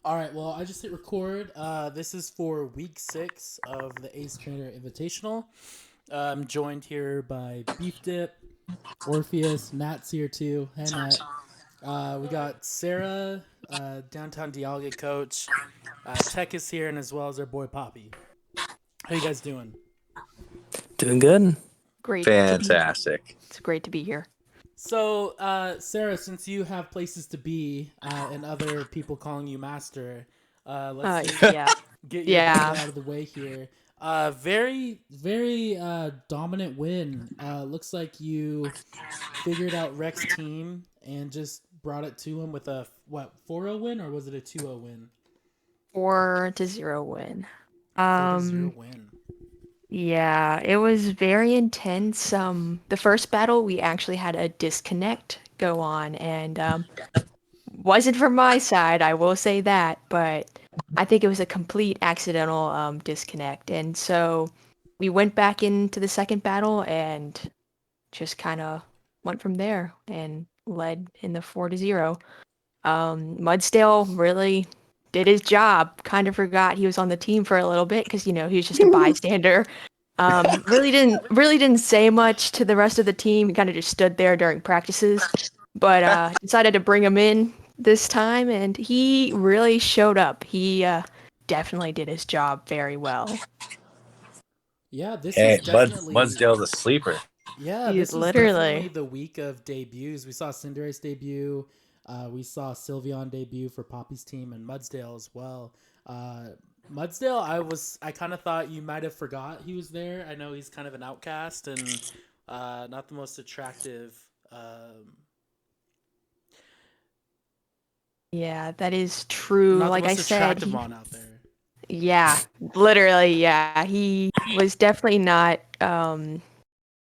All right, well, I just hit record. This is for week 6 of the Ace Trainer Invitational. I'm joined here by Beef Dip, Orpheus, Nat's here too. Hey, Nat. We got Sarah, downtown Dialga coach. Tech is here, and as well as our boy Poppy. How you guys doing? Doing good. Great to be. Fantastic. It's great to be here. So, Sarah, since you have places to be and other people calling you master, let's just Yeah, get your battle yeah. out of the way here. Very dominant win. Looks like you figured out Rex team and just brought it to him with a what 4-0 win, or was it a 2-0 win? 4-0 win. 4-0 Um, win. yeah, it was very intense. The first battle we actually had a disconnect go on, and wasn't from my side, I will say that, but I think it was a complete accidental disconnect, and so we went back into the second battle and just kind of went from there and led in the 4-0. Mudsdale really did his job. Kind of forgot he was on the team for a little bit because he was just a bystander. Really didn't say much to the rest of the team. He kind of just stood there during practices, but decided to bring him in this time, and he really showed up. He definitely did his job very well. Yeah, this was Hey, definitely Mudsdale's a sleeper. Yeah, He's this was definitely literally. the week of debuts. We saw Cinderace debut. We saw Sylveon debut for Poppy's team and Mudsdale as well. Uh, Mudsdale, I kind of thought you might have forgot he was there. I know he's kind of an outcast and not the most attractive. Yeah, that is true. Not the Like I most said, attractive he. mon out there. Yeah, literally, yeah. He was definitely not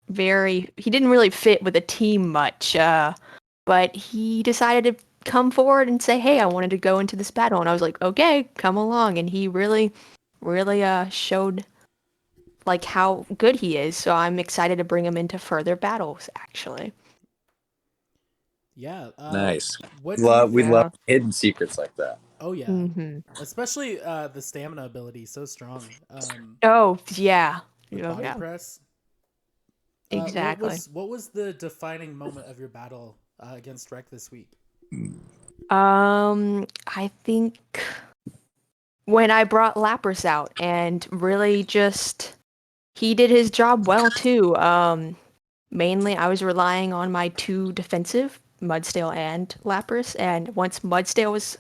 very he didn't really fit with the team much. But he decided to come forward and say, "Hey, I wanted to go into this battle." And I was like, "Okay, come along." And he really showed like how good he is. So I'm excited to bring him into further battles actually. Yeah. Nice. What do you We think? love Yeah. hidden secrets like that. Oh yeah, Mhm. especially the stamina ability, so strong. Oh, yeah. With Oh, body yeah. press. What Exactly. was the defining moment of your battle against Rec this week? I think when I brought Lapras out and really just he did his job well too. Mainly I was relying on my two defensive, Mudsdale and Lapras, and once Mudsdale was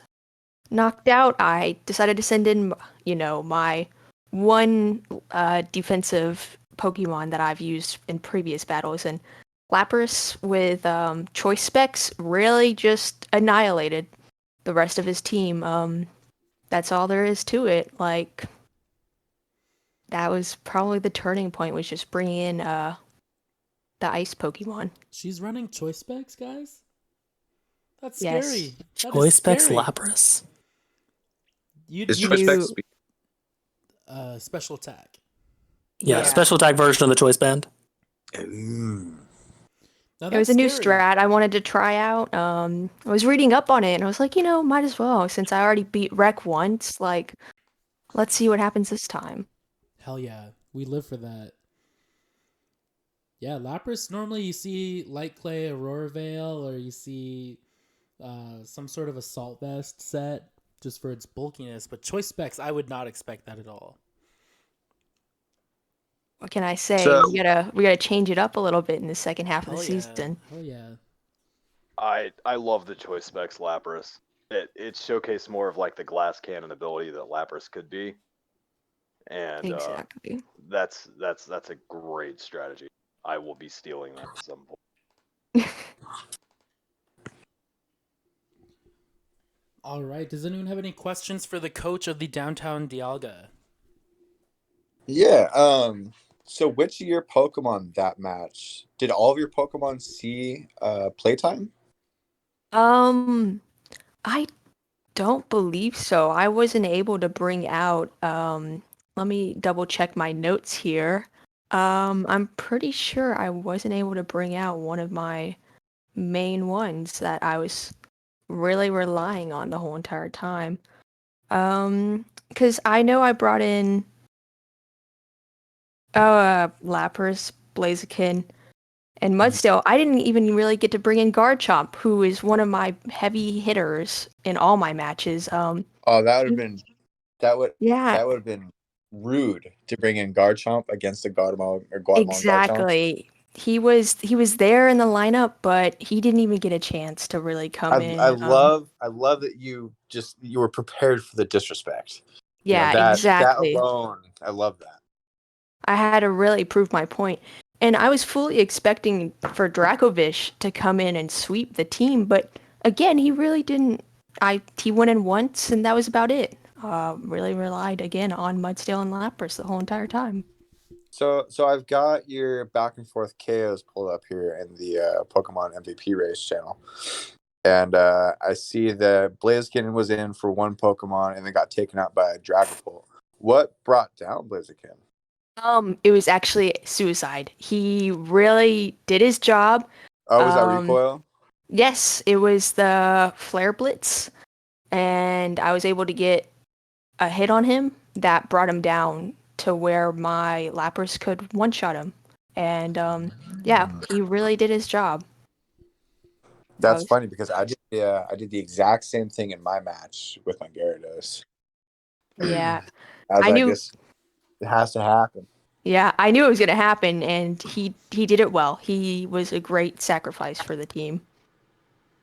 knocked out, I decided to send in, my one defensive Pokemon that I've used in previous battles, and Lapras with choice specs really just annihilated the rest of his team. That's all there is to it. Like that was probably the turning point was just bringing in the ice Pokemon. She's running choice specs, guys. That's Yes. scary. That is Choice specs scary. Lapras. Is You choice spec You speed? special attack. Yeah, yeah. special attack version of the choice band. Ooh. Now It that's was a new scary. strat I wanted to try out. I was reading up on it and I was like, might as well since I already beat Rec once, like let's see what happens this time. Hell yeah, we live for that. Yeah, Lapras. Normally you see Light Clay, Aurora Veil, or you see some sort of assault vest set just for its bulkiness. But choice specs, I would not expect that at all. What can I say? So We gotta change it up a little bit in the second half of the Hell yeah, season. hell yeah. I love the choice specs Lapras. It showcased more of like the glass cannon ability that Lapras could be, and Exactly. that's a great strategy. I will be stealing that at some point. All right. Does anyone have any questions for the coach of the downtown Dialga? Yeah. So which of your Pokemon that match did all of your Pokemon see playtime? um, I don't believe so. I wasn't able to bring out let me double check my notes here. I'm pretty sure I wasn't able to bring out one of my main ones that I was really relying on the whole entire time. Because I know I brought in Lapras, Blaziken, and Mudsteel. I didn't even really get to bring in Garchomp, who is one of my heavy hitters in all my matches. Oh, that would have been that would Yeah, that would have been rude to bring in Garchomp against a Guatemala or Guatemalan Garchomp. exactly. He was there in the lineup, but he didn't even get a chance to really come I in. love that you were prepared for the disrespect. Yeah, That exactly. alone, I love that. I had to really prove my point. And I was fully expecting for Dracovish to come in and sweep the team, but again, he really didn't. He went in once, and that was about it. Really relied again on Mudsteel and Lapras the whole entire time. So I've got your back and forth KOs pulled up here in the Pokemon MVP race channel. And I see that Blaziken was in for one Pokemon and then got taken out by a Dragapult. What brought down Blaziken? It was actually suicide. He really did his job. Oh, was that recoil? Yes, it was the Flare Blitz, and I was able to get a hit on him that brought him down to where my Lapras could one-shot him. And yeah, he really did his job. That's funny because I did the exact same thing in my match with my Gyarados. Yeah, I I knew. guess it has to happen. Yeah, I knew it was gonna happen, and he did it well. He was a great sacrifice for the team.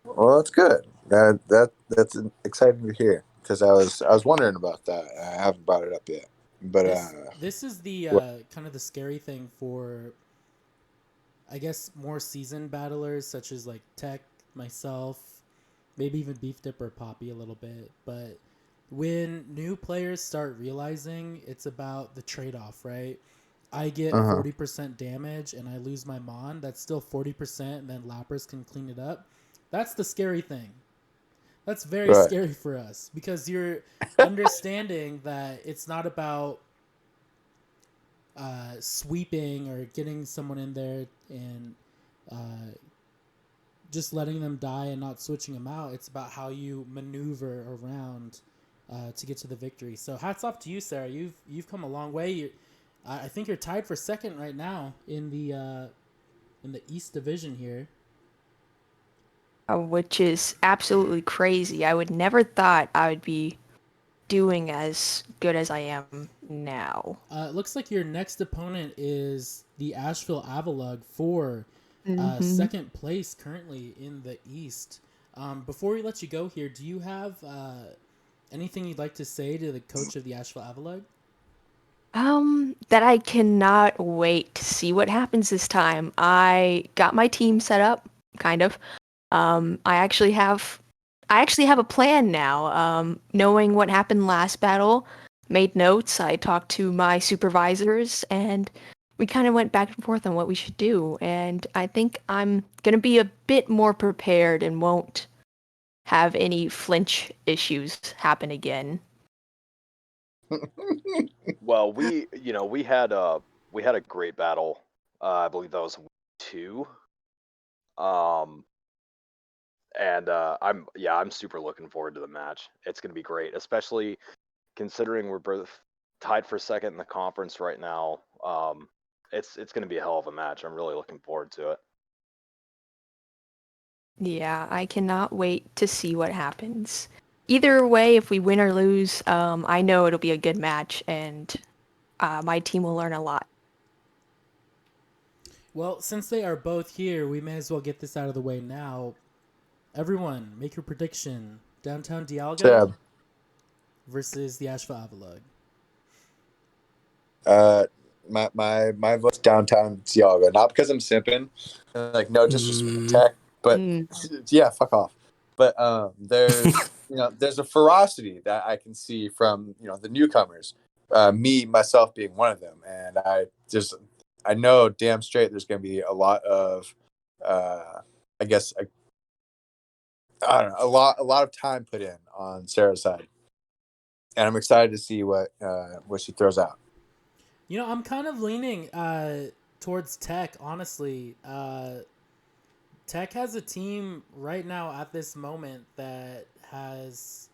Well, that's good. That's exciting to hear because I was wondering about that. I haven't brought it up yet, but This is the kind of the scary thing for, I guess, more seasoned battlers such as like Tech, myself, maybe even Beef Dip or Poppy a little bit. But when new players start realizing it's about the trade-off, right? I get 40% damage and I lose my Mon. That's still 40%, and then Lapras can clean it up. That's the scary thing. That's very Right. scary for us because you're understanding that it's not about sweeping or getting someone in there and just letting them die and not switching them out. It's about how you maneuver around to get to the victory. So hats off to you, Sarah. You've come a long way. I think you're tied for second right now in the East Division here. Which is absolutely crazy. I would never thought I would be doing as good as I am now. It looks like your next opponent is the Asheville Avalugg for second place currently in the East. Before we let you go here, do you have anything you'd like to say to the coach of the Asheville Avalugg? That I cannot wait to see what happens this time. I got my team set up, kind of. I actually have a plan now. Knowing what happened last battle, made notes. I talked to my supervisors, and we kind of went back and forth on what we should do. And I think I'm gonna be a bit more prepared and won't have any flinch issues happen again. Well, we had a great battle. I believe that was week 2. And I'm super looking forward to the match. It's going to be great, especially considering we're both tied for second in the conference right now. It's going to be a hell of a match. I'm really looking forward to it. Yeah, I cannot wait to see what happens. Either way, if we win or lose, I know it'll be a good match, and my team will learn a lot. Well, since they are both here, we may as well get this out of the way now. Everyone, make your prediction. Downtown Dialga versus the Asheville Avalugg. My vote's Downtown Dialga, not because I'm simping, like no disrespect, Tech, but yeah, fuck off. But there's there's a ferocity that I can see from the newcomers, me myself being one of them, and I know damn straight there's going to be a lot of I guess I don't know, a lot of time put in on Sarah's side, and I'm excited to see what she throws out. I'm kind of leaning towards Tech, honestly. Tech has a team right now at this moment that has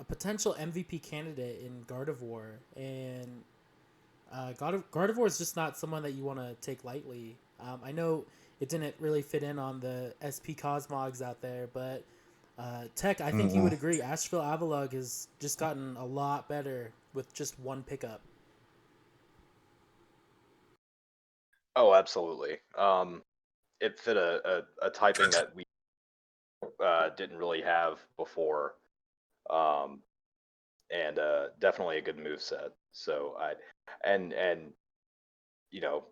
a potential MVP candidate in Gardevoir, and Gardevoir is just not someone that you want to take lightly. I know it didn't really fit in on the SP Cosmogs out there, but Tech, I think you would agree, Asheville Avalugg has just gotten a lot better with just one pickup. Oh, absolutely. It fit a typing that we didn't really have before, and definitely a good move set. So and you know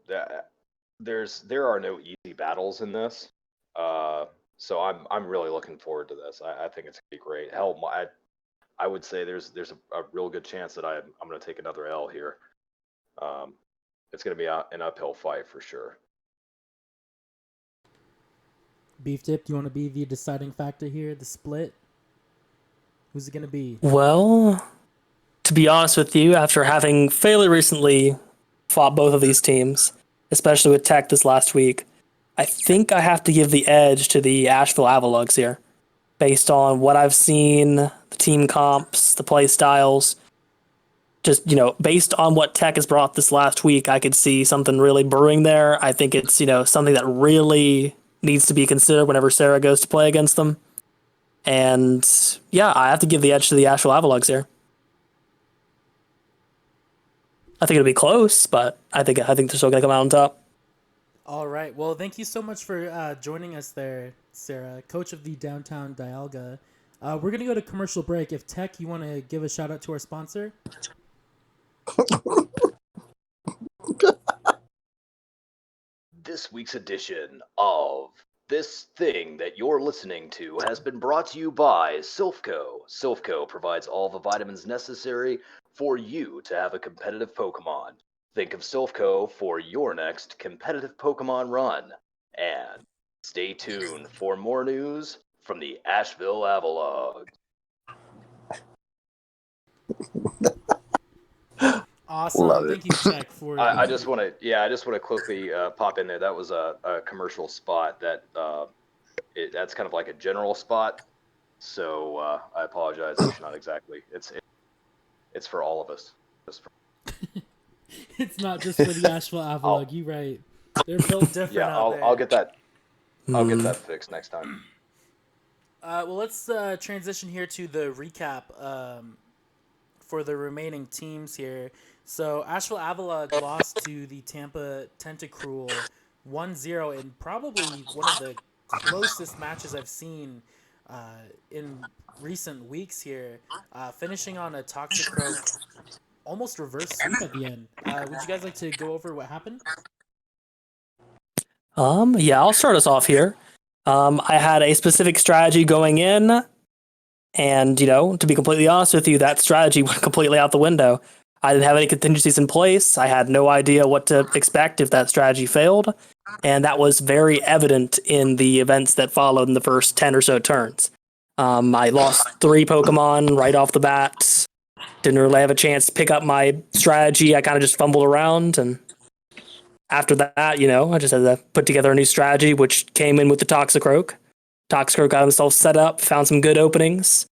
there are no easy battles in this. So I'm really looking forward to this. I think it's gonna be great. Hell, I would say there's a real good chance that I'm gonna take another L here. It's gonna be an uphill fight for sure. Beef Dip, do you want to be the deciding factor here? The split? Who's it going to be? Well, to be honest with you, after having fairly recently fought both of these teams, especially with Tech this last week, I think I have to give the edge to the Asheville Avaluggs here. Based on what I've seen, the team comps, the play styles, just, based on what Tech has brought this last week, I could see something really brewing there. I think it's, something that really needs to be considered whenever Sarah goes to play against them. And yeah, I have to give the edge to the Asheville Avaluggs here. I think it'll be close, but I think they're still gonna come out on top. All right. Well, thank you so much for joining us there, Sarah, coach of the Downtown Dialga. We're gonna go to commercial break. If Tech, you want to give a shout out to our sponsor? This week's edition of This Thing That You're Listening To has been brought to you by Silphco. Silphco provides all the vitamins necessary for you to have a competitive Pokemon. Think of Silphco for your next competitive Pokemon run. And stay tuned for more news from the Asheville Avalugg. Awesome. Love it. Thank you, Tech, for. I just want to quickly pop in there. That was a commercial spot that that's kind of like a general spot. So I apologize. It's not exactly. It's for all of us. It's not just for the Asheville Avalugg. You're right. They're built different. Yeah, out there. I'll get that. I'll get that fixed next time. Well, let's transition here to the recap for the remaining teams here. So Asheville Avalugg lost to the Tampa Tentacruel 1-0 in probably one of the closest matches I've seen in recent weeks here, finishing on a Toxicroak almost reverse sweep at the end. Would you guys like to go over what happened? Yeah, I'll start us off here. I had a specific strategy going in, and, to be completely honest with you, that strategy went completely out the window. I didn't have any contingencies in place. I had no idea what to expect if that strategy failed, and that was very evident in the events that followed in the first 10 or so turns. I lost 3 Pokemon right off the bat. Didn't really have a chance to pick up my strategy. I kind of just fumbled around, and after that, I just had to put together a new strategy, which came in with the Toxicroak. Toxicroak got himself set up, found some good openings,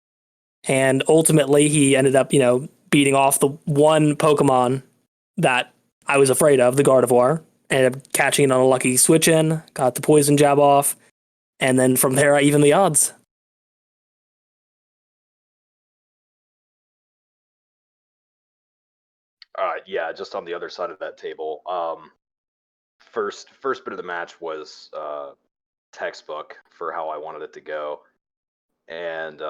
and ultimately he ended up, beating off the one Pokemon that I was afraid of, the Gardevoir. Ended up catching it on a lucky switch in, got the poison jab off, and then from there I evened the odds. Yeah, just on the other side of that table. First bit of the match was textbook for how I wanted it to go, and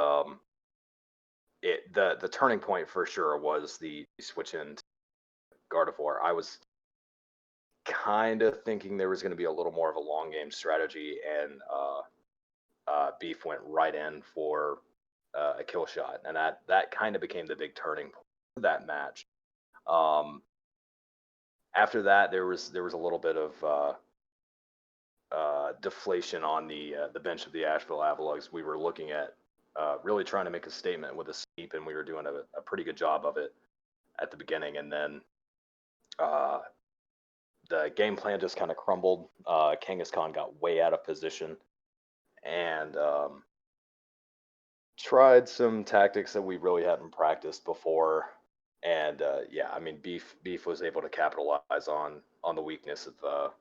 the turning point for sure was the switch in Gardevoir. I was kind of thinking there was going to be a little more of a long game strategy, and Beef went right in for a kill shot, and that kind of became the big turning point of that match. After that, there was a little bit of deflation on the bench of the Asheville Avaluggs. We were looking at really trying to make a statement with a sweep, and we were doing a pretty good job of it at the beginning. And then the game plan just kind of crumbled. Kangaskhan got way out of position, and tried some tactics that we really hadn't practiced before, and yeah, I mean, beef was able to capitalize on the weakness of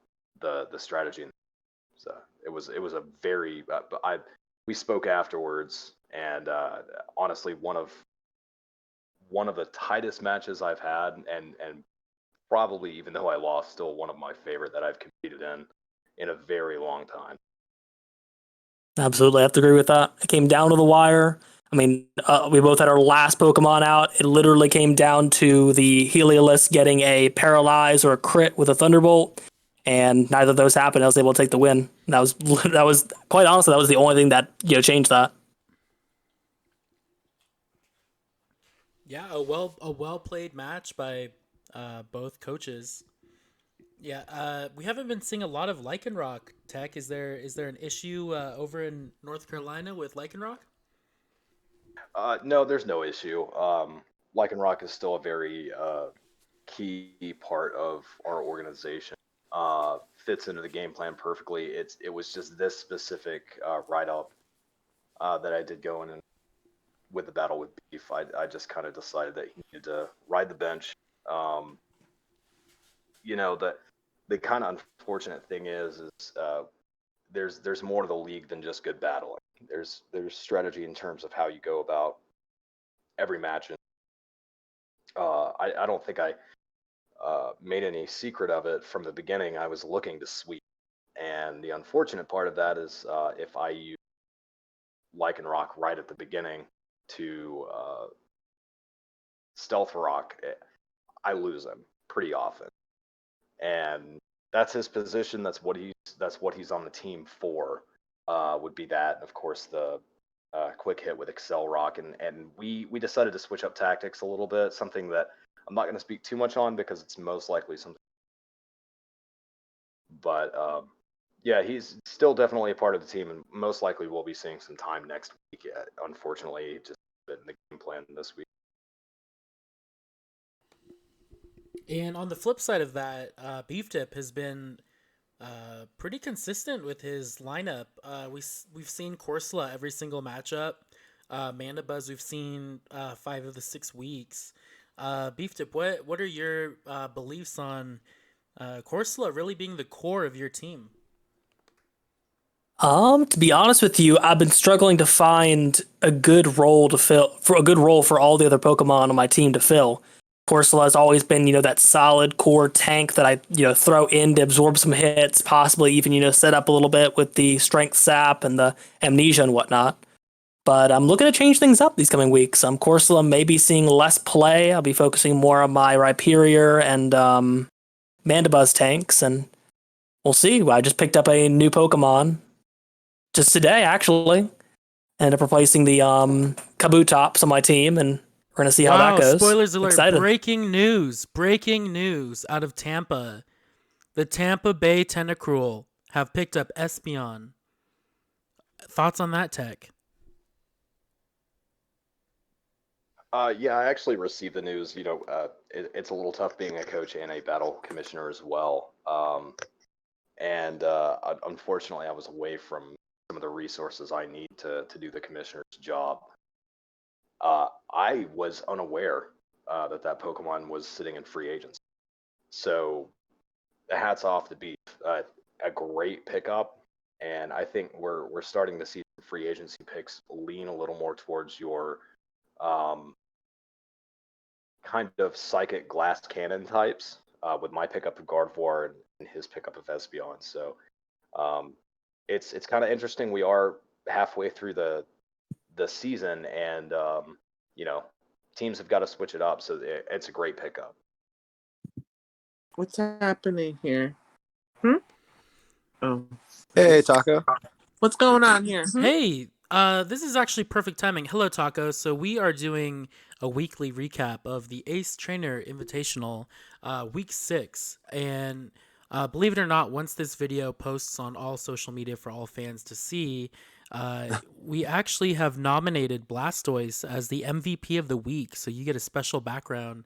the strategy. So it was a very we spoke afterwards, and honestly, one of the tightest matches I've had, and probably, even though I lost, still one of my favorite that I've competed in a very long time. Absolutely, I have to agree with that. It came down to the wire. I mean, we both had our last Pokemon out. It literally came down to the Heliolisk getting a Paralyze or a crit with a Thunderbolt, and neither of those happened. I was able to take the win. That was quite honestly, that was the only thing that changed that. Yeah, a well played match by both coaches. Yeah, we haven't been seeing a lot of Lycanroc tech. Is there an issue over in North Carolina with Lycanroc? No, there's no issue. Lycanroc is still a very key part of our organization. Fits into the game plan perfectly. It was just this specific write up that I did going in with the battle with Beef. I just kind of decided that he needed to ride the bench. The kind of unfortunate thing is there's more to the league than just good battling. There's strategy in terms of how you go about every match. And I don't think I made any secret of it from the beginning. I was looking to sweep, and the unfortunate part of that is if I use Lycanroc right at the beginning to Stealth Rock, I lose him pretty often, and that's his position. That's what he's on the team for. Would be that, and of course the quick hit with Excel Rock, and we decided to switch up tactics a little bit. Something that I'm not going to speak too much on because it's most likely something. But yeah, he's still definitely a part of the team, and most likely we'll be seeing some time next week. Unfortunately, just in the game plan this week. And on the flip side of that, Beef Dip has been pretty consistent with his lineup. We've seen Corsola every single matchup. Mandibuzz we've seen 5 of the 6 weeks. Beef Dip, what are your beliefs on Corsola really being the core of your team? To be honest with you, I've been struggling to find a good role for all the other Pokemon on my team to fill. Corsola has always been, that solid core tank that I, throw in to absorb some hits, possibly even, set up a little bit with the Strength Sap and the Amnesia and whatnot. But I'm looking to change things up these coming weeks. Corsola may be seeing less play. I'll be focusing more on my Rhyperior and Mandibuzz tanks, and we'll see. I just picked up a new Pokemon just today, actually. Ended up replacing the Kabutops on my team, and we're going to see how that goes. Spoilers alert. Excited. Breaking news out of Tampa. The Tampa Bay Tentacruel have picked up Espeon. Thoughts on that, Tech? Yeah, I actually received the news. It's a little tough being a coach and a battle commissioner as well. And unfortunately, I was away from some of the resources I need to do the commissioner's job. I was unaware that Pokemon was sitting in free agency. So, hats off to Beef. A great pickup, and I think we're starting to see free agency picks lean a little more towards your kind of psychic glass cannon types. With my pickup of Gardevoir and his pickup of Espeon. So, it's kind of interesting. We are halfway through the season, and teams have got to switch it up. So it's a great pickup. What's happening here? Oh, Hey, Taco. what's going on here? Hey, this is actually perfect timing. Hello, Taco. So we are doing a weekly recap of the Ace Trainer Invitational, week 6, and believe it or not, once this video posts on all social media for all fans to see, we actually have nominated Blastoise as the MVP of the week. So you get a special background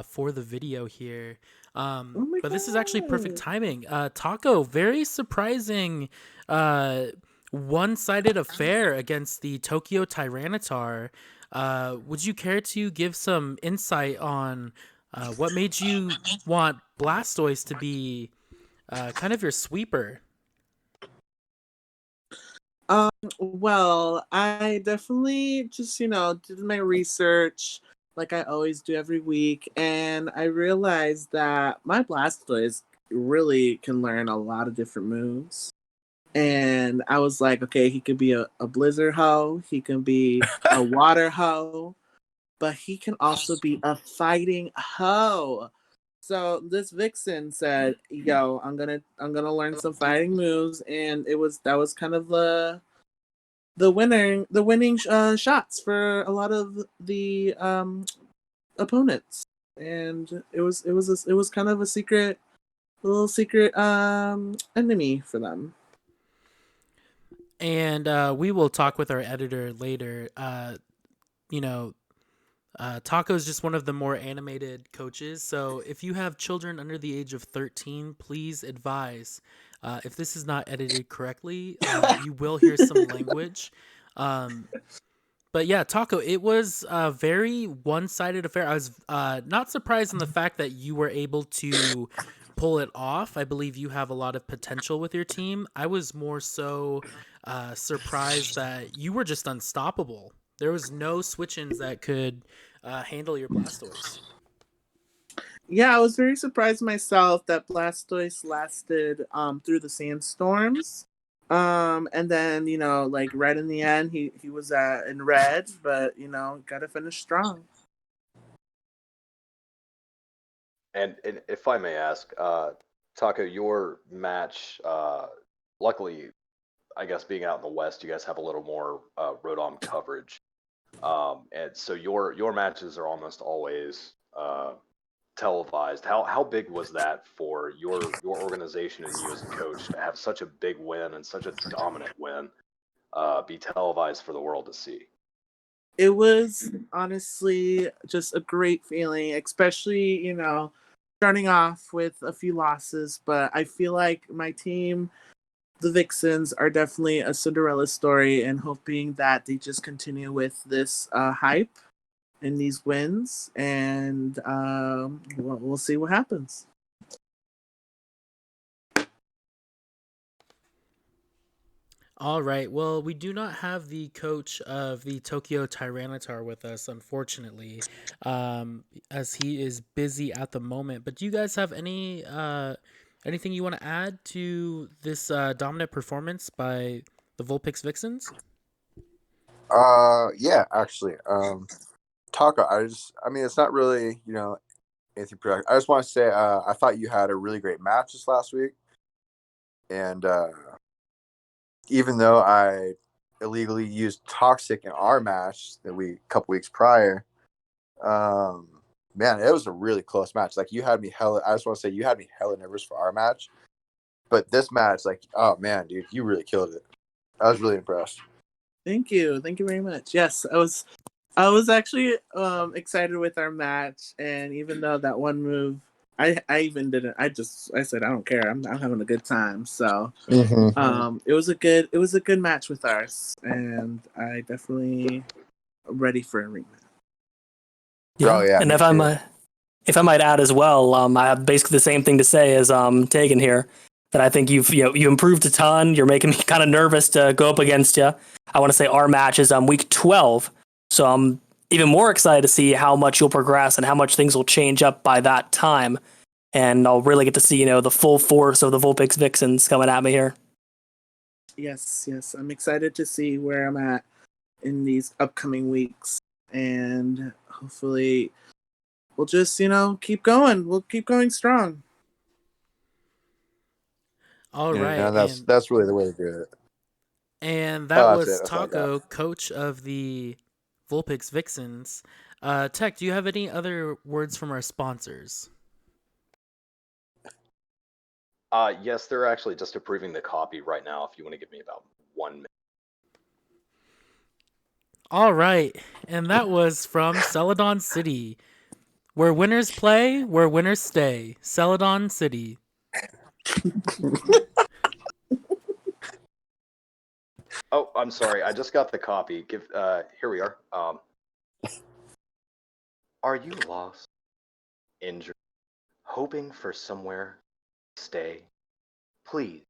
for the video here. But this is actually perfect timing. Taco, very surprising one-sided affair against the Tokyo Tyranitar. Would you care to give some insight on what made you want Blastoise to be kind of your sweeper? Well, I definitely just, did my research like I always do every week, and I realized that my Blastoise really can learn a lot of different moves. And I was like, okay, he could be a blizzard hoe, he can be a water hoe, but he can also be a fighting hoe. So this Vixen said, "Yo, I'm gonna learn some fighting moves," and that was kind of the winning shots for a lot of the opponents, and it was kind of a little secret enemy for them. And we will talk with our editor later. You know, Taco is just one of the more animated coaches. So if you have children under the age of 13, please advise. If this is not edited correctly, you will hear some language. But yeah, Taco, it was a very one-sided affair. I was not surprised in the fact that you were able to pull it off. I believe you have a lot of potential with your team. I was more so surprised that you were just unstoppable. There was no switch-ins that could handle your Blastoise. Yeah, I was very surprised myself that Blastoise lasted through the sandstorms. And then, like right in the end, he was in red, but gotta finish strong. And if I may ask, Taco, your match, luckily, I guess being out in the West, you guys have a little more Rotom coverage. And so your matches are almost always televised. How big was that for your organization and you as a coach to have such a big win and such a dominant win be televised for the world to see? It was honestly just a great feeling, especially, starting off with a few losses, but I feel like my team, the Vixens, are definitely a Cinderella story, and hoping that they just continue with this hype and these wins, and we'll see what happens. All right. Well, we do not have the coach of the Tokyo Tyranitar with us, unfortunately, as he is busy at the moment. But do you guys have anything you want to add to this dominant performance by the Vulpix Vixens? Yeah, actually. Taco, I mean, it's not really, anything productive. I just want to say, I thought you had a really great match this last week. And even though I illegally used Toxic in our match a couple weeks prior, man, it was a really close match. Like, I just want to say you had me hella nervous for our match. But this match, like, oh man, dude, you really killed it. I was really impressed. Thank you very much. Yes, I was actually excited with our match, and even though that one move, I even didn't. I said I don't care. I'm having a good time. So it was a good match with ours, and I definitely ready for a rematch. Yeah. Oh, yeah, And me if I might add as well, I have basically the same thing to say as Tegan here. That I think you improved a ton. You're making me kind of nervous to go up against you. I want to say our match is week 12, so I'm even more excited to see how much you'll progress and how much things will change up by that time. And I'll really get to see the full force of the Vulpix Vixens coming at me here. Yes, I'm excited to see where I'm at in these upcoming weeks, and hopefully we'll just keep going. We'll keep going strong. All right. Yeah, that's really the way to do it. And that was That's all I got. Taco, coach of the Vulpix Vixens. Tech, do you have any other words from our sponsors? Yes, they're actually just approving the copy right now. If you want to give me about 1 minute. All right, and that was from Celadon City, where winners play, where winners stay. Celadon City. Oh, I'm sorry. I just got the copy. Here we are. Are you lost, injured, hoping for somewhere to stay? Please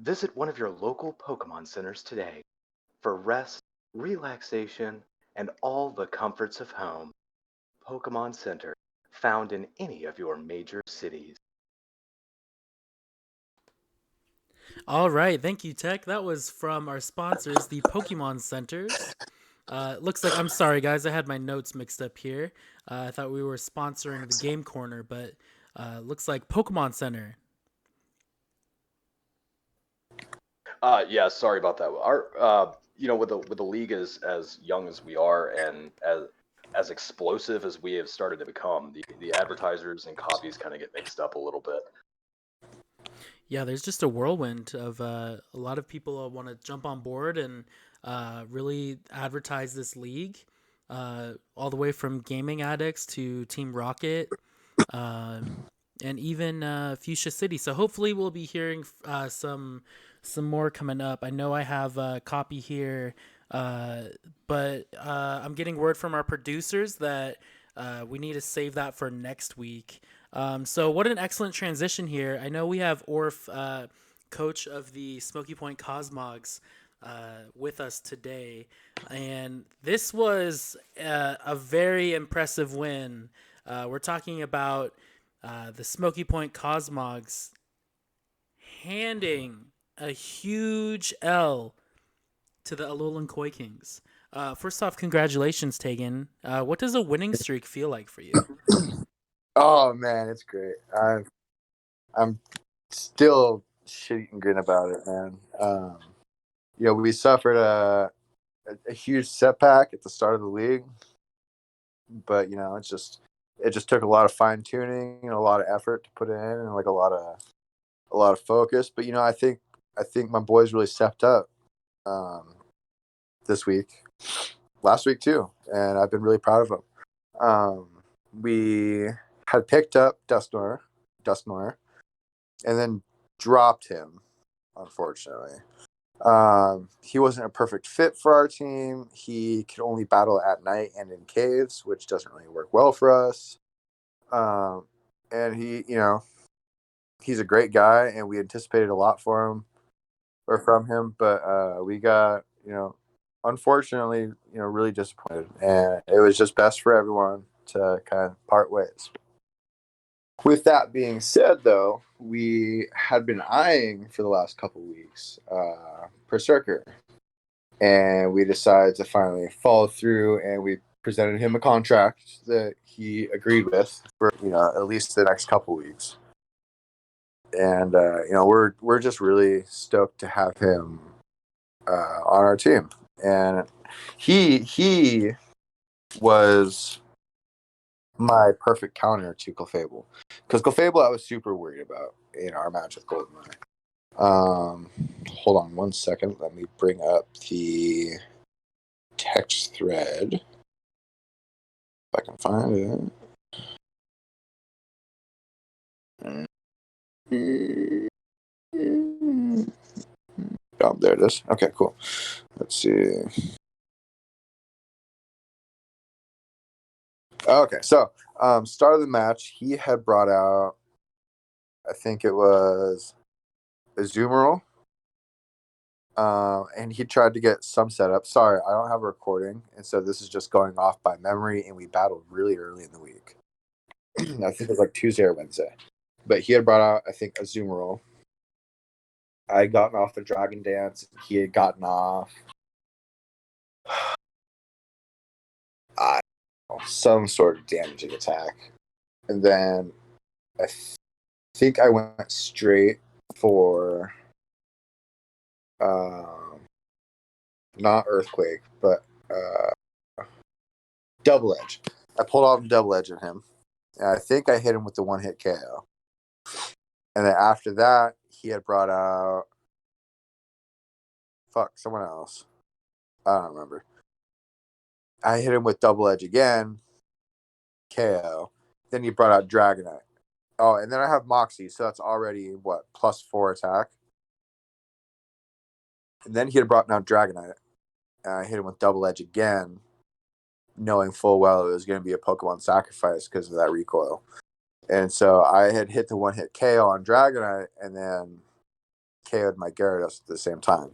visit one of your local Pokemon centers today for rest, relaxation, and all the comforts of home. Pokemon Center, found in any of your major cities. All right, thank you, Tech. That was from our sponsors, the Pokemon Centers. Looks like I'm sorry, guys. I had my notes mixed up here. I thought we were sponsoring the Game Corner, but looks like Pokemon Center. Yeah, sorry about that. With the league as young as we are and as explosive as we have started to become, the advertisers and copies kind of get mixed up a little bit. Yeah, there's just a whirlwind of a lot of people want to jump on board and really advertise this league, all the way from gaming addicts to Team Rocket, and even Fuchsia City. So hopefully we'll be hearing some more coming up. I know I have a copy here, but I'm getting word from our producers that we need to save that for next week. So what an excellent transition here. I know we have Orf, coach of the Smoky Point Cosmogs, with us today, and this was a very impressive win. We're talking about the Smoky Point Cosmogs handing a huge L to the Alolan Koi Kings. First off, congratulations, Tegan. What does a winning streak feel like for you? Oh man, it's great. I'm still shit and grin about it, man. We suffered a huge setback at the start of the league, but it just took a lot of fine tuning and a lot of effort to put in, and like a lot of focus. But I think my boys really stepped up this week, last week too, and I've been really proud of them. We had picked up Dusknoir, and then dropped him, unfortunately. He wasn't a perfect fit for our team. He could only battle at night and in caves, which doesn't really work well for us. And he's a great guy, and we anticipated a lot from him, but we got, unfortunately, really disappointed, and it was just best for everyone to kind of part ways. With that being said, though, we had been eyeing for the last couple weeks Berserker, and we decided to finally follow through, and we presented him a contract that he agreed with for at least the next couple weeks. And we're just really stoked to have him on our team, and he was my perfect counter to Clefable, because Clefable I was super worried about in our match with Goldeneye. Hold on 1 second. Let me bring up the text thread if I can find it. Oh, there it is. Okay, cool. Let's see. Okay, so start of the match, he had brought out, I think it was Azumarill, and he tried to get some setup. Sorry, I don't have a recording, and so this is just going off by memory, and we battled really early in the week. I think it was like Tuesday or Wednesday. But he had brought out, I think, Azumarill. I had gotten off the Dragon Dance. He had gotten off some sort of damaging attack. And then I think I went straight for not Earthquake, but Double Edge. I pulled off Double Edge on him, and I think I hit him with the one-hit KO. And then after that, he had brought out someone else. I don't remember. I hit him with Double Edge again, KO. Then he brought out Dragonite. Oh, and then I have Moxie, so that's already +4 attack. And then he had brought down Dragonite. And I hit him with Double Edge again, knowing full well it was going to be a Pokemon sacrifice because of that recoil. And so I had hit the one-hit KO on Dragonite and then KO'd my Gyarados at the same time.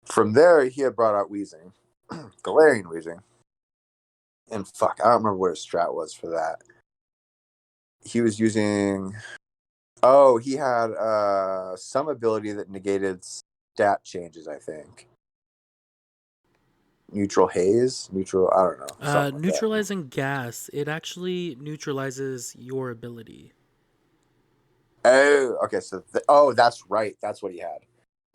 From there, he had brought out Weezing, Galarian Weezing. And fuck, I don't remember what his strat was for that. He was using... Oh, he had some ability that negated stat changes, I think. Neutral Haze? Neutral, I don't know. something like Neutralizing gas, it actually neutralizes your ability. that. Oh, okay, so... that's right. That's what he had.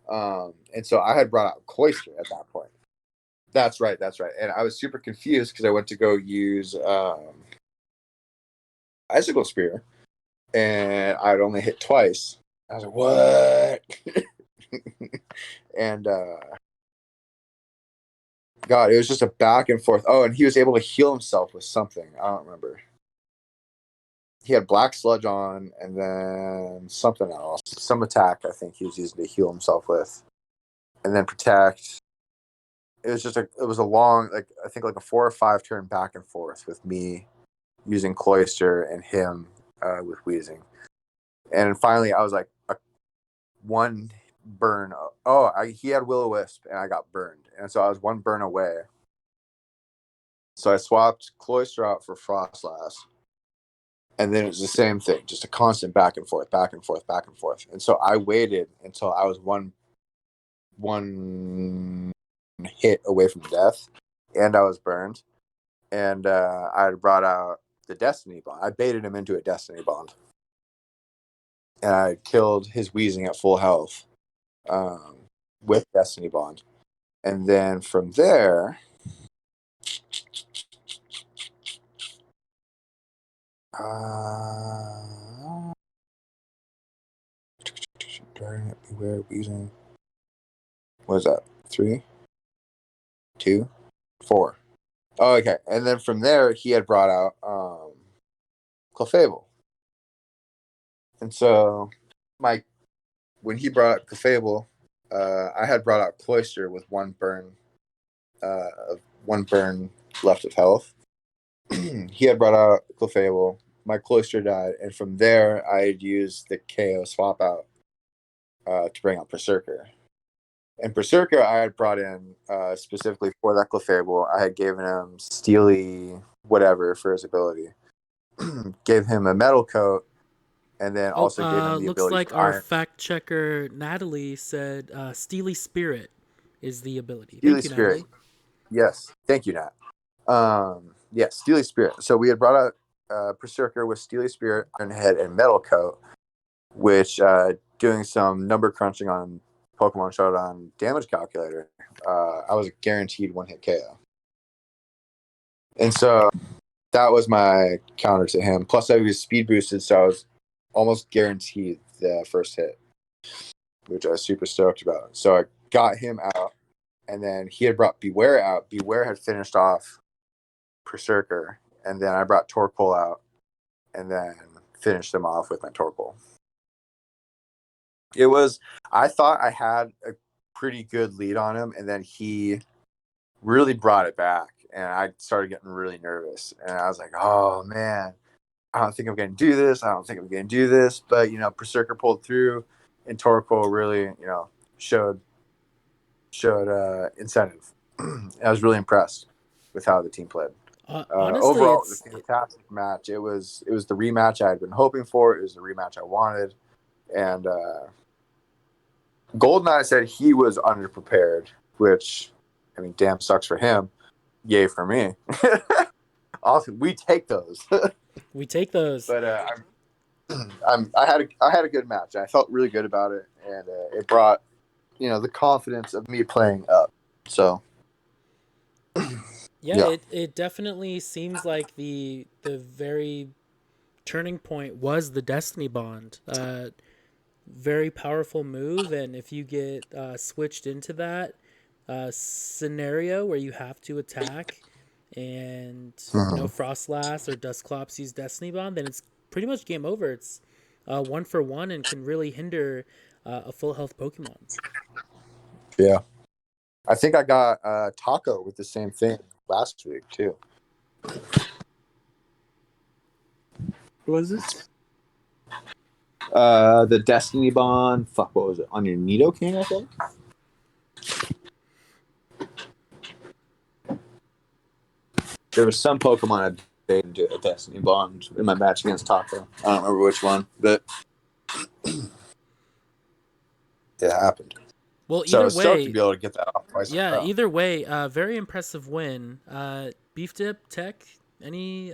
And so I had brought out Cloyster at that point. That's right. And I was super confused because I went to go use Icicle Spear, and I'd only hit twice. I was like, what? And God, it was just a back and forth. Oh, and he was able to heal himself with something. I don't remember. He had Black Sludge on, and then something else. Some attack, I think he was using to heal himself with. And then Protect. It was a long, I think a 4 or 5 turn back and forth with me using Cloyster and him with Weezing. And finally, I was like, one burn. He had Will-O-Wisp, and I got burned. And so I was one burn away. So I swapped Cloyster out for Frostlass. And then it was the same thing, just a constant back and forth. And so I waited until I was one hit away from death, and I was burned. And I had brought out the Destiny Bond. I baited him into a Destiny Bond. And I killed his Weezing at full health with Destiny Bond. And then from there... Beware, Weezing. What is that? 3, 2, 4. Oh, okay. And then from there, he had brought out Clefable. And so, when he brought out Clefable, I had brought out Cloyster with one burn left of health. He had brought out Clefable. My Cloyster died, and from there, I had used the KO swap out to bring out Berserker. And Berserker, I had brought in specifically for that Clefable. I had given him Steely whatever for his ability. Gave him a Metal Coat, and then also gave him the looks ability like for our Iron. fact checker Natalie said Steely Spirit is the ability. Steely Thank you, Spirit. Natalie. Yes, thank you, Nat. Steely Spirit. So we had brought out Berserker with Steely Spirit, Iron Head, and Metal Coat, which doing some number crunching on Pokemon Showdown damage calculator, I was a guaranteed one-hit KO. And so that was my counter to him. Plus, I was speed boosted, so I was almost guaranteed the first hit, which I was super stoked about. So I got him out, and then he had brought Beware out. Beware had finished off Berserker, and then I brought Torkoal out, and then finished him off with my Torkoal. I thought I had a pretty good lead on him, and then he really brought it back, and I started getting really nervous. And I was like, oh, man, I don't think I'm going to do this. But, Berserker pulled through, and Torkoal really, showed incentive. I was really impressed with how the team played. Honestly, overall, it was a fantastic match. It was the rematch I had been hoping for. It was the rematch I wanted. And Goldeneye said he was underprepared, which, damn sucks for him. Yay for me. Awesome. We take those. We take those. But I had a good match. I felt really good about it, and it brought the confidence of me playing up. So yeah. It definitely seems like the very turning point was the Destiny Bond. Very powerful move, and if you get switched into that scenario where you have to attack and Frostlass or Dusclops use Destiny Bond, then it's pretty much game over. It's 1-for-1 and can really hinder a full health Pokemon. Yeah. I think I got Taco with the same thing last week too. What was this? The Destiny Bond. Fuck, what was it? On your Nidoking, I think. There was some Pokemon I made into a Destiny Bond in my match against Taco. I don't remember which one, but it happened. Well, So I either was stoked way, to be able to get that off twice. yeah, either way, very impressive win. Beef Dip Tech, any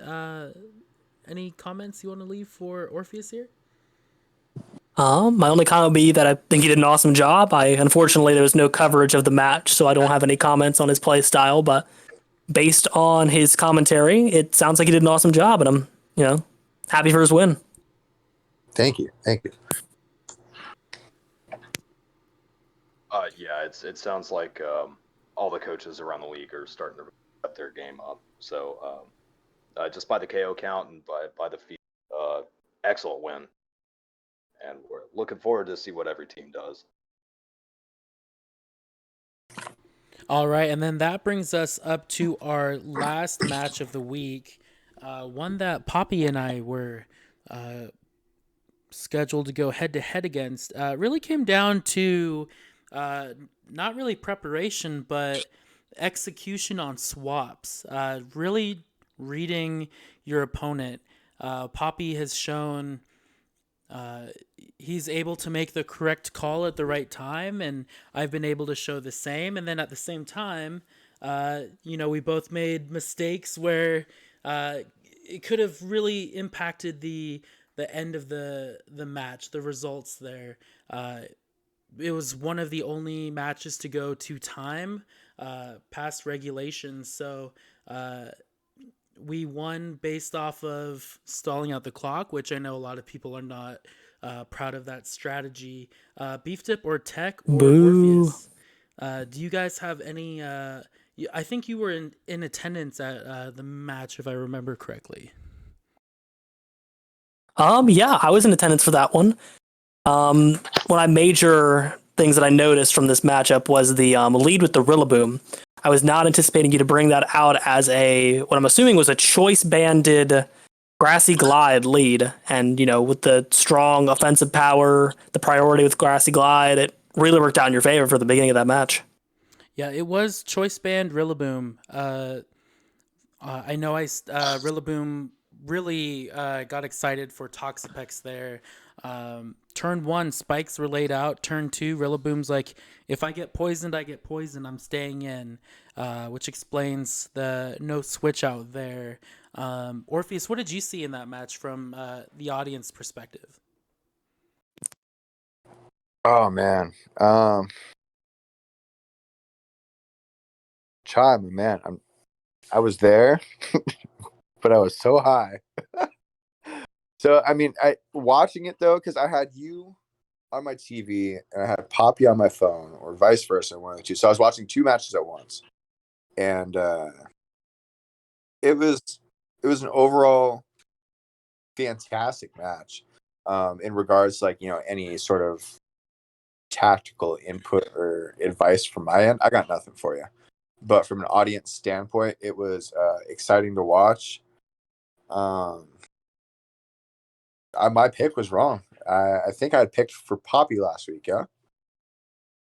comments you want to leave for Orpheus here? My only comment would be that I think he did an awesome job. Unfortunately, there was no coverage of the match, so I don't have any comments on his play style, but based on his commentary, it sounds like he did an awesome job, and I'm, happy for his win. Thank you. Yeah, it sounds like all the coaches around the league are starting to step their game up. So just by the KO count and by the feed, excellent win, and we're looking forward to see what every team does. All right, and then that brings us up to our last match of the week, one that Poppy and I were scheduled to go head-to-head against. Really came down to not really preparation, but execution on swaps. Really reading your opponent. Poppy has shown he's able to make the correct call at the right time, and I've been able to show the same. And then at the same time, we both made mistakes where it could have really impacted the end of the match, the results there. It was one of the only matches to go to time past regulations, so we won based off of stalling out the clock, which I know a lot of people are not proud of that strategy. Beef Dip or Tech or Boo. Orpheus, do you guys have any? I think you were in attendance at the match, if I remember correctly. Yeah, I was in attendance for that one. One of my major things that I noticed from this matchup was the lead with the Rillaboom. I was not anticipating you to bring that out as what I'm assuming was a choice banded Grassy Glide lead. And, with the strong offensive power, the priority with Grassy Glide, it really worked out in your favor for the beginning of that match. Yeah, it was choice band Rillaboom. I know Rillaboom really got excited for Toxapex there. Turn 1, spikes were laid out. Turn 2, Rillaboom's like, if I get poisoned, I get poisoned. I'm staying in, which explains the no switch out there. Orpheus, what did you see in that match from the audience perspective? Oh man, Chai, man, I was there, but I was so high. So I mean, I watching it though, because I had you on my TV and I had Poppy on my phone, or vice versa, one of the two. So I was watching two matches at once, and it was an overall fantastic match. In regards to, like, any sort of tactical input or advice from my end, I got nothing for you. But from an audience standpoint, it was exciting to watch. My pick was wrong. I think I had picked for Poppy last week. Yeah.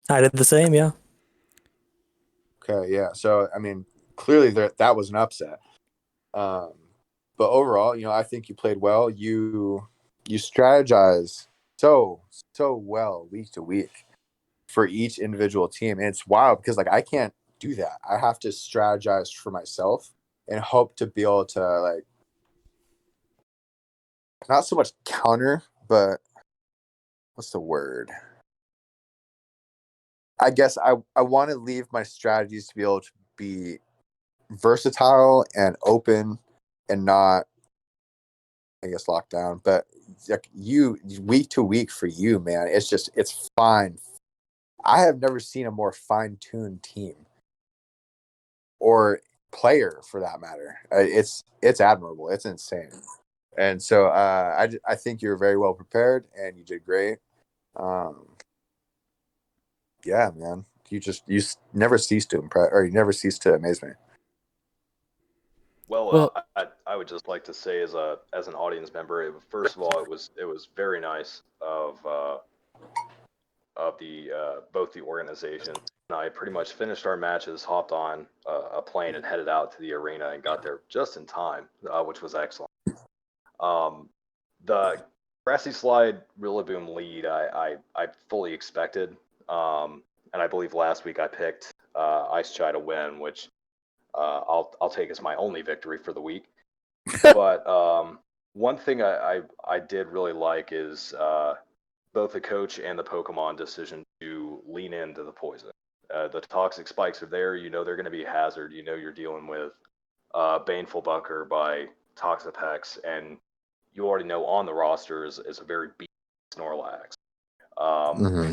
I did the same. Yeah. Okay. Yeah. So I mean, clearly that was an upset. But overall, I think you played well. You strategize so well week to week for each individual team, and it's wild because, like, I can't do that. I have to strategize for myself and hope to be able to, like, not so much counter, but what's the word? I guess I want to leave my strategies to be able to be versatile and open and not, I guess, locked down. But like, you week to week for you, man, it's fine. I have never seen a more fine-tuned team or player, for that matter. It's admirable. It's insane. And so I think you're very well prepared and you did great. Yeah, man. never cease to impress, or you never cease to amaze me. Well, I would just like to say, as an audience member, first of all, it was very nice of the both the organizations. And I pretty much finished our matches, hopped on a plane, and headed out to the arena, and got there just in time, which was excellent. The Grassy Slide Rillaboom lead, I fully expected, and I believe last week I picked Ice Chai to win, which I'll take as my only victory for the week. But one thing I did really like is both the coach and the Pokemon decision to lean into the poison. The toxic spikes are there. You know they're going to be a hazard. You know you're dealing with Baneful Bucker by Toxapex, and you already know on the roster is a very beat Snorlax.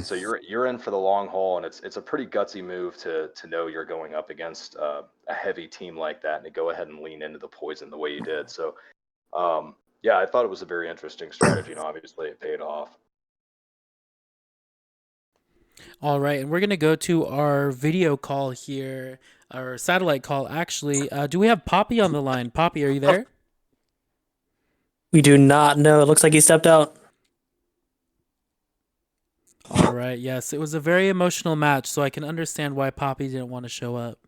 So you're in for the long haul, and it's a pretty gutsy move to know you're going up against a heavy team like that, and to go ahead and lean into the poison the way you did. So yeah, I thought it was a very interesting strategy, and obviously it paid off. All right, and we're going to go to our video call here, our satellite call, actually. Do we have Poppy on the line? Poppy, are you there? We do not know. It looks like he stepped out. All right, yes. It was a very emotional match, so I can understand why Poppy didn't want to show up.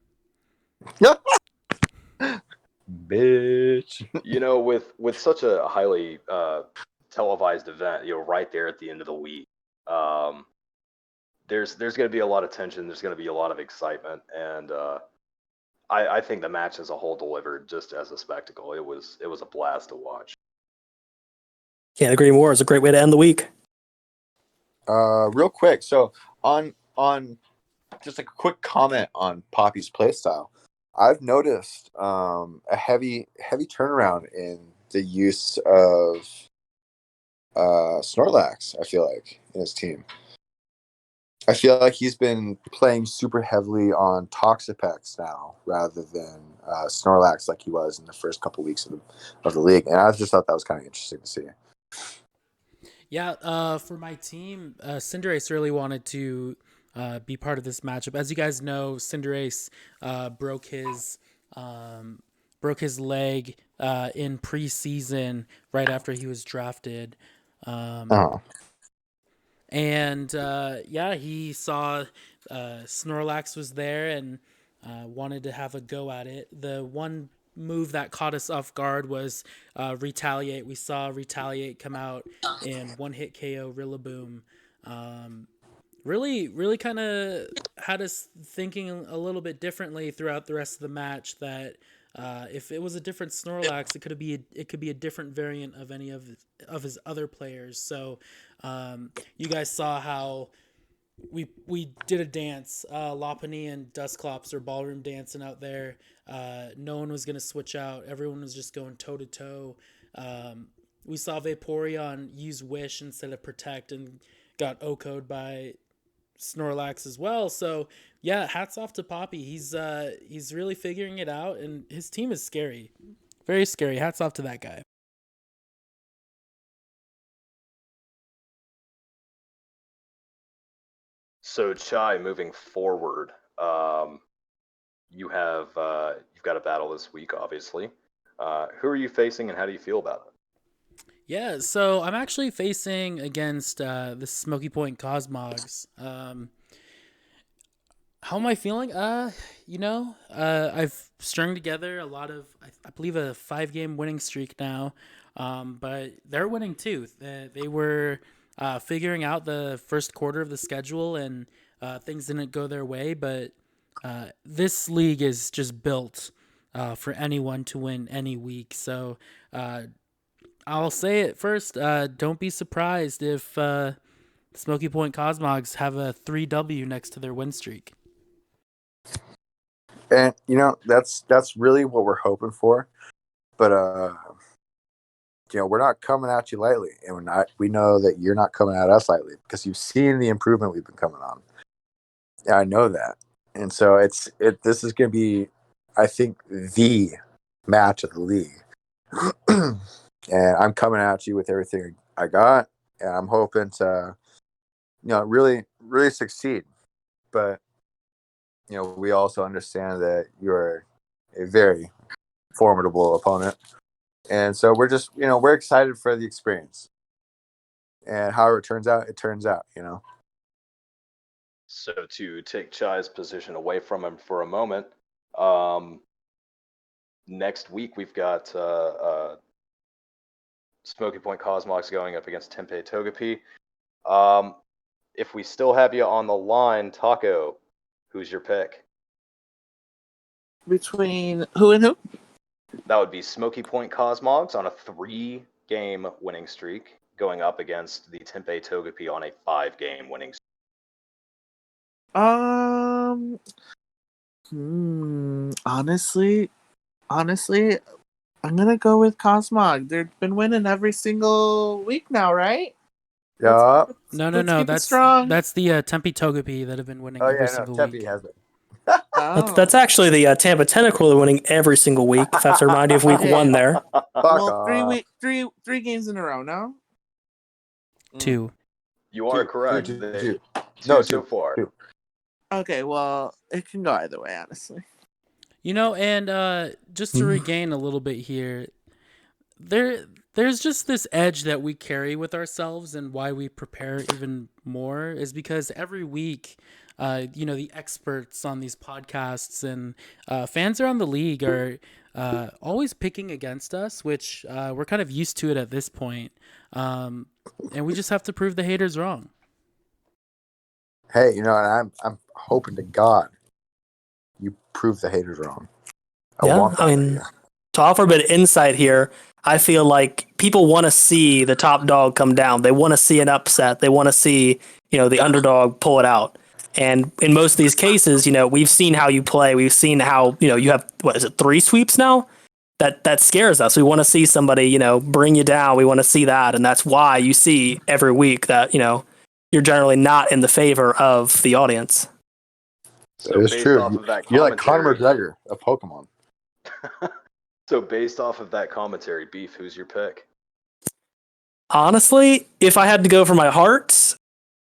Bitch. You know, with such a highly televised event, you know, right there at the end of the week, there's going to be a lot of tension. There's going to be a lot of excitement, and I think the match as a whole delivered just as a spectacle. It was a blast to watch. Can't agree more. It's a great way to end the week. Real quick, so on just a quick comment on Poppy's playstyle. I've noticed a heavy turnaround in the use of Snorlax. I feel like in his team. I feel like he's been playing super heavily on Toxapex now, rather than Snorlax like he was in the first couple weeks of the league, and I just thought that was kind of interesting to see. Yeah, for my team, Cinderace really wanted to be part of this matchup. As you guys know, Cinderace broke his leg in preseason right after he was drafted. And yeah, he saw Snorlax was there and wanted to have a go at it. The one move that caught us off guard was Retaliate. We saw Retaliate come out and one-hit KO Rillaboom. Really kind of had us thinking a little bit differently throughout the rest of the match, that if it was a different Snorlax, it could be a different variant of any of his other players. So you guys saw how we did a dance. Lopunny and Dusclops are ballroom dancing out there. No one was gonna switch out. Everyone was just going toe to toe. We saw Vaporeon use Wish instead of Protect and got OHKO'd by Snorlax as well. So yeah, hats off to Poppy. He's really figuring it out, and his team is scary, very scary. Hats off to that guy. So Chai, moving forward, you've got a battle this week, obviously. Who are you facing, and how do you feel about it? Yeah, so I'm actually facing against the Smoky Point Cosmogs. How am I feeling? I've strung together a lot of, I believe, a 5-game winning streak now. But they're winning too. They were figuring out the first quarter of the schedule, and things didn't go their way. But this league is just built for anyone to win any week. So I'll say it first. Don't be surprised if Smoky Point Cosmogs have a 3W next to their win streak. And that's really what we're hoping for. But we're not coming at you lightly, and we know that you're not coming at us lightly, because you've seen the improvement we've been coming on. Yeah, I know that. And so this is going to be, I think, the match of the league. And I'm coming at you with everything I got, and I'm hoping to really, really succeed. But we also understand that you're a very formidable opponent, and so we're just, we're excited for the experience. And however it turns out, it turns out. So to take Chai's position away from him for a moment, next week we've got Smoky Point Cosmox going up against Tempe Togepi. If we still have you on the line, Taco, who's your pick? Between who and who? That would be Smoky Point Cosmogs on a 3-game winning streak, going up against the Tempe Togepi on a 5-game winning streak. Honestly, I'm gonna go with Cosmog. They've been winning every single week now, right? Yeah. No, Let's keep it that's strong. the Tempe Togepi that have been winning Oh every yeah, no, single Tempe week. has it. Oh. That's actually the Tampa Tentacle winning every single week. If I have to remind you of week Okay. 1 there. Fuck Well, off. three games in a row, no? 2. You are Two, correct. two, They- two. two No, so two, far. two. Okay, well, it can go either way, honestly. And just to regain a little bit here, there's just this edge that we carry with ourselves, and why we prepare even more is because every week, the experts on these podcasts and fans around the league are always picking against us, which we're kind of used to it at this point, and we just have to prove the haters wrong. Hey, I'm hoping to God you prove the haters wrong. Yeah, I mean, to offer a bit of insight here, I feel like people want to see the top dog come down. They want to see an upset. They want to see, the underdog pull it out. And in most of these cases, we've seen how you play. We've seen how, you have, 3 sweeps now? That scares us. We want to see somebody, bring you down. We want to see that. And that's why you see every week that, you're generally not in the favor of the audience. That is based true. off of that You're like Conor commentary- McGregor of Pokemon. So based off of that commentary, Beef, who's your pick? Honestly, if I had to go for my heart,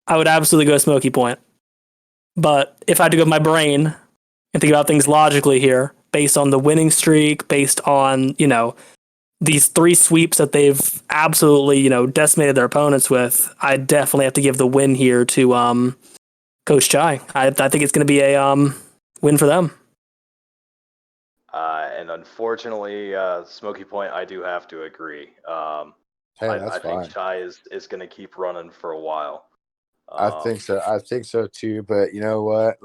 I would absolutely go Smoky Point. But if I had to go with my brain and think about things logically here, based on the winning streak, based on, these 3 sweeps that they've absolutely, decimated their opponents with, I definitely have to give the win here to Coach Chai. I think it's going to be a win for them. And unfortunately, Smoky Point, I do have to agree. Hey, that's I fine. think Chai is going to keep running for a while. I think so. I think so too. But you know what?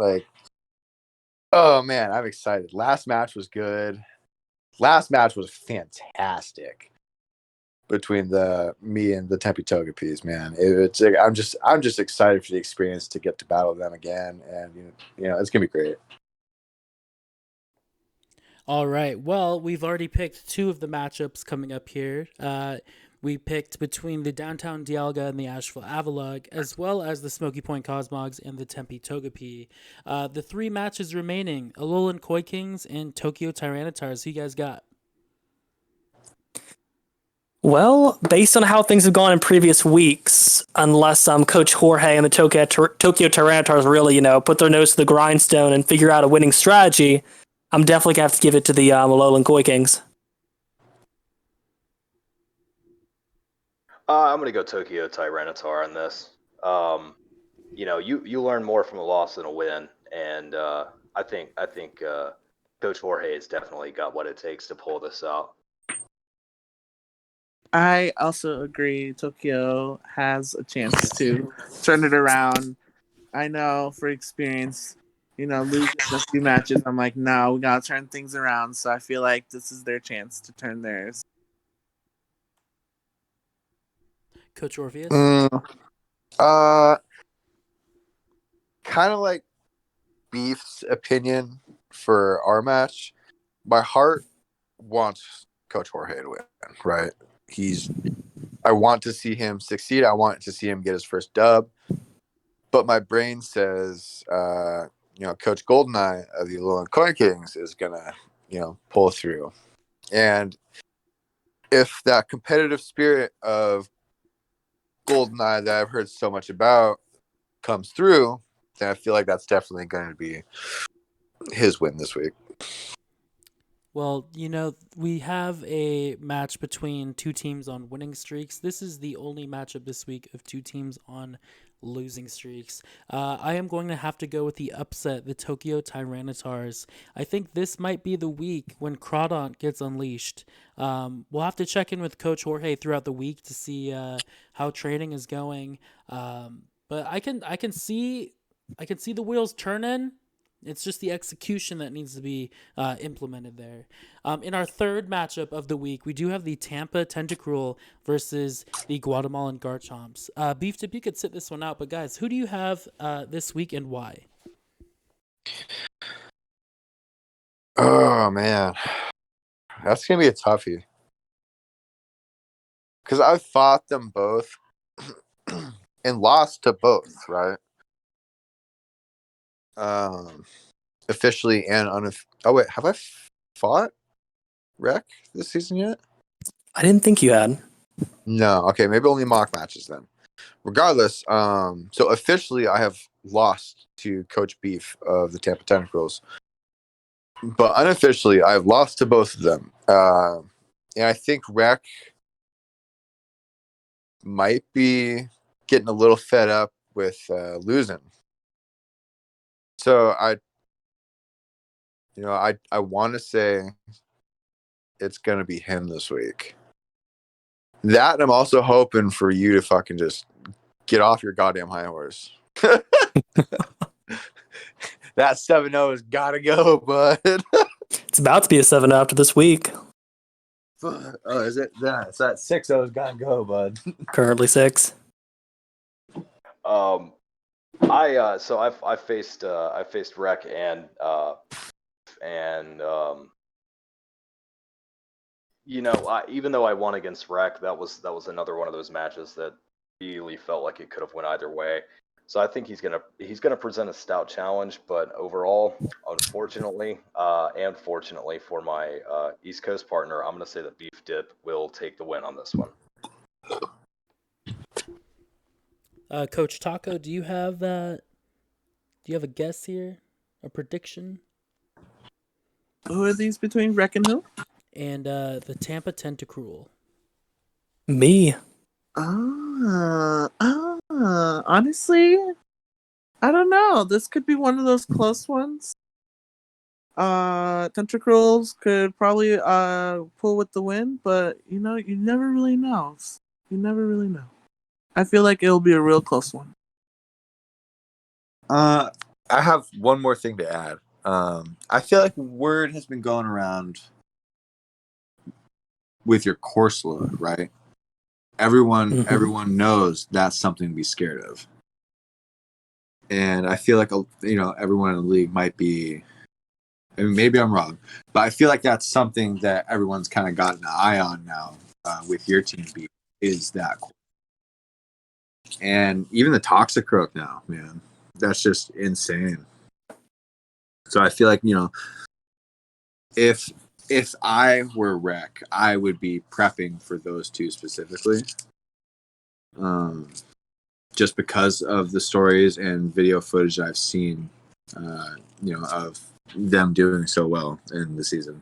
Oh man, I'm excited. Last match was good. Last match was fantastic between me and the Tempe Togepis, man. It's like, I'm just excited for the experience to get to battle them again, and it's gonna be great. All right. Well, we've already picked 2 of the matchups coming up here. We picked between the Downtown Dialga and the Asheville Avalugg, as well as the Smoky Point Cosmogs and the Tempe Togepi. The 3 matches remaining, Alolan Koi Kings and Tokyo Tyrannitars. Who you guys got? Well, based on how things have gone in previous weeks, unless Coach Jorge and the Tokyo Tyrannitars really, put their nose to the grindstone and figure out a winning strategy, I'm definitely going to have to give it to the Alolan Koi Kings. I'm going to go Tokyo Tyranitar on this. You learn more from a loss than a win, and I think Coach Jorge has definitely got what it takes to pull this out. I also agree Tokyo has a chance to turn it around. I know for experience, losing a few matches, I'm like, no, we gotta turn things around. So I feel like this is their chance to turn theirs. Coach Orpheus? Kind of like Beef's opinion for our match. My heart wants Coach Jorge to win, right? I want to see him succeed. I want to see him get his first dub. But my brain says, Coach Goldeneye of the Alolan Koi Kings is going to, pull through. And if that competitive spirit of Goldeneye that I've heard so much about comes through, then I feel like that's definitely going to be his win this week. Well, we have a match between two teams on winning streaks. This is the only matchup this week of two teams on losing streaks. I am going to have to go with the upset, the Tokyo Tyrannotars. I think this might be the week when Crawdaunt gets unleashed. We'll have to check in with Coach Jorge throughout the week to see how training is going. But I can see the wheels turning. It's just the execution that needs to be implemented there. In our third matchup of the week, we do have the Tampa Tentacruel versus the Guatemalan Garchomps. Beef Tip, you could sit this one out, but guys, who do you have this week and why? Oh man, that's gonna be a toughie. Because I fought them both and lost to both, right? Officially and oh wait, have I fought Rec this season yet? I didn't think you had. No. Okay, maybe only mock matches then. Regardless, so officially I have lost to Coach Beef of the Tampa Tentacruels, but unofficially I've lost to both of them. And I think Rec might be getting a little fed up with losing. So I want to say it's going to be him this week. That, and I'm also hoping for you to fucking just get off your goddamn high horse. That 7-0 has got to go, bud. It's about to be a 7 after this week. Oh, is it? Yeah, it's that 6-0 has got to go, bud. Currently 6. I faced Rec and even though I won against Rec, that was another one of those matches that really felt like it could have went either way. So I think he's gonna present a stout challenge, but overall, unfortunately, and fortunately for my East Coast partner, I'm gonna say that Beef Dip will take the win on this one. Coach Taco, do you have a guess here, a prediction? Who are these between Rec and who? And the Tampa Tentacruel. Me. Honestly, I don't know. This could be one of those close ones. Tentacruels could probably pull with the win, but you never really know. You never really know. I feel like it'll be a real close one. I have one more thing to add. I feel like word has been going around with your Corsola, right? Everyone knows that's something to be scared of. And I feel like everyone in the league might be, I mean, maybe I'm wrong, but I feel like that's something that everyone's kind of got an eye on now with your team beat is that. And even the Toxicroak now, man, that's just insane. So I feel like, if I were Rec, I would be prepping for those two specifically. Just because of the stories and video footage I've seen, of them doing so well in the season.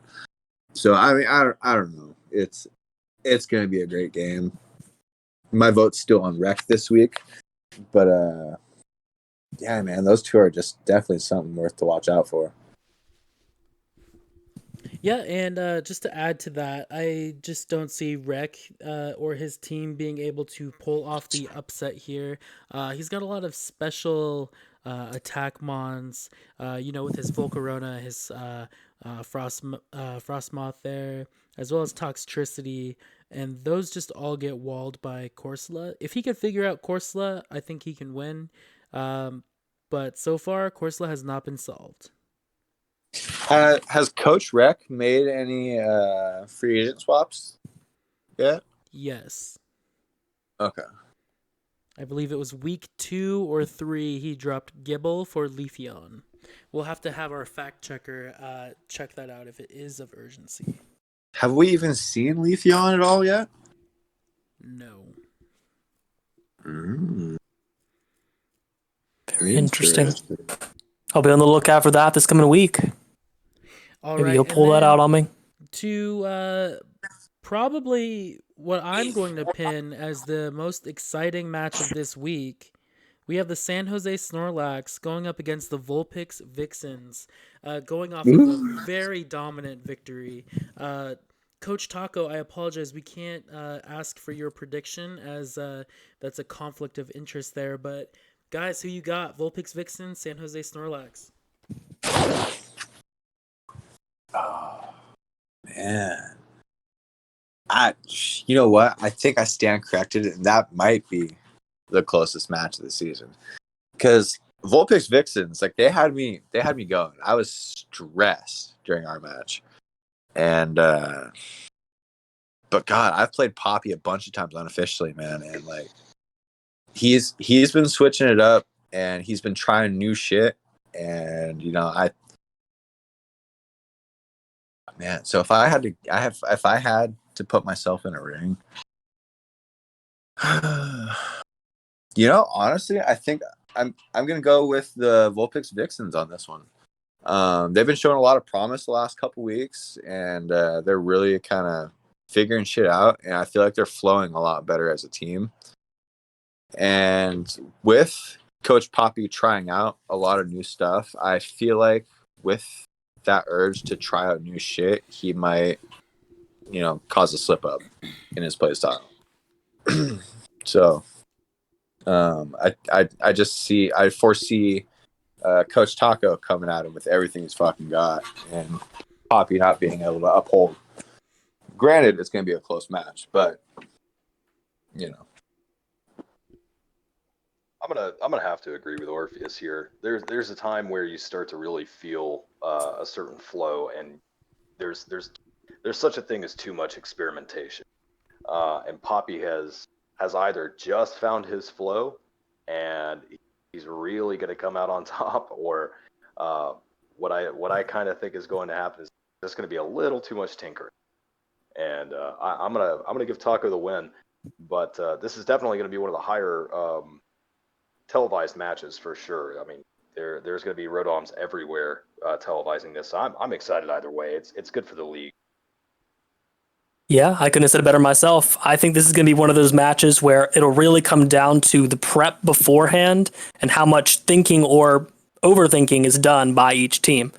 So I mean, I don't know. It's going to be a great game. My vote's still on Rec this week, but yeah, man, those two are just definitely something worth to watch out for. Yeah, and just to add to that, I just don't see Rec or his team being able to pull off the upset here. He's got a lot of special attack mons, with his Volcarona, his Frostmoth there, as well as Toxtricity, and those just all get walled by Corsola. If he can figure out Corsola, I think he can win. But so far, Corsola has not been solved. Has Coach Rec made any free agent swaps yet? Yes. Okay. I believe it was week 2 or 3 he dropped Gibble for Leafeon. We'll have to have our fact checker check that out if it is of urgency. Have we even seen Leafeon at all yet? No. Very interesting. I'll be on the lookout for that this coming week. All Maybe right, you'll and pull that then out on me. to probably what I'm going to pin as the most exciting match of this week, we have the San Jose Snorlax going up against the Vulpix Vixens, going off of a very dominant victory. Coach Taco, I apologize. We can't ask for your prediction as that's a conflict of interest there. But guys, who you got? Vulpix Vixens, San Jose Snorlax. Oh man, you know what? I think I stand corrected, and that might be the closest match of the season because Vulpix Vixens, like they had me going. I was stressed during our match, and but God, I've played Poppy a bunch of times unofficially, man, and like he's been switching it up, and he's been trying new shit, and you know man. So if I had to put myself in a ring, you know, honestly, I think I'm gonna go with the Vulpix Vixens on this one. They've been showing a lot of promise the last couple weeks, and they're really kind of figuring shit out, and I feel like they're flowing a lot better as a team. And with Coach Poppy trying out a lot of new stuff, I feel like with that urge to try out new shit, he might, you know, cause a slip up in his play style. So I foresee Coach Taco coming at him with everything he's fucking got, and Poppy not being able to uphold. Granted, it's going to be a close match, but you know, I'm gonna have to agree with Orpheus here. There's a time where you start to really feel a certain flow, and there's such a thing as too much experimentation. And Poppy has either just found his flow, and he's really going to come out on top, or what I kind of think is going to happen is there's going to be a little too much tinkering. And I'm gonna give Taco the win, but this is definitely going to be one of the higher televised matches for sure. I mean, there's going to be Rodoms everywhere televising this. So I'm excited either way. It's good for the league. Yeah, I couldn't have said it better myself. I think this is going to be one of those matches where it'll really come down to the prep beforehand and how much thinking or overthinking is done by each team.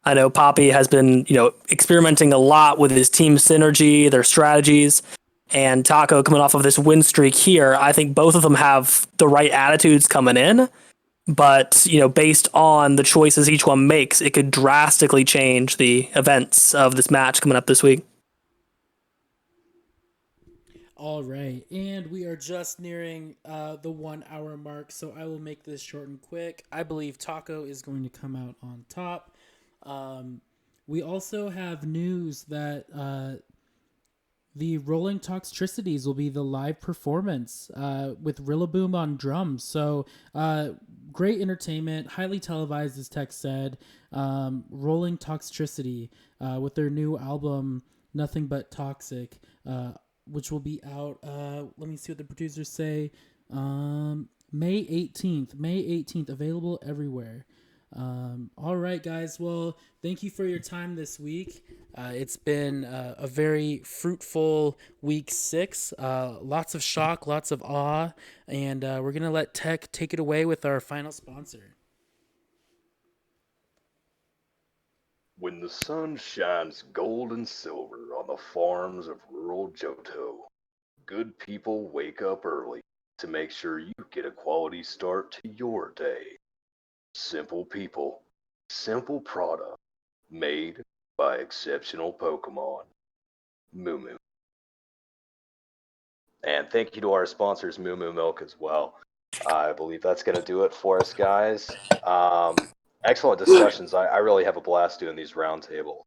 I know Poppy has been, experimenting a lot with his team synergy, their strategies, and Taco coming off of this win streak here. I think both of them have the right attitudes coming in, but, based on the choices each one makes, it could drastically change the events of this match coming up this week. All right, and we are just nearing the 1 hour mark, so I will make this short and quick. I believe Taco is going to come out on top. We also have news that the Rolling Toxtricities will be the live performance with Rillaboom on drums. So great entertainment, highly televised, as Tech said. Rolling Toxtricity with their new album, Nothing But Toxic, which will be out, let me see what the producers say, May 18th, available everywhere. All right, guys. Well, thank you for your time this week. It's been a very fruitful week 6. Lots of shock, lots of awe, and we're going to let Tech take it away with our final sponsor. When the sun shines gold and silver on the farms of rural Johto, good people wake up early to make sure you get a quality start to your day. Simple people, simple product, made by exceptional Pokemon. Moo Moo. And thank you to our sponsors, Moo Moo Milk, as well. I believe that's going to do it for us, guys. Excellent discussions. I really have a blast doing these roundtables.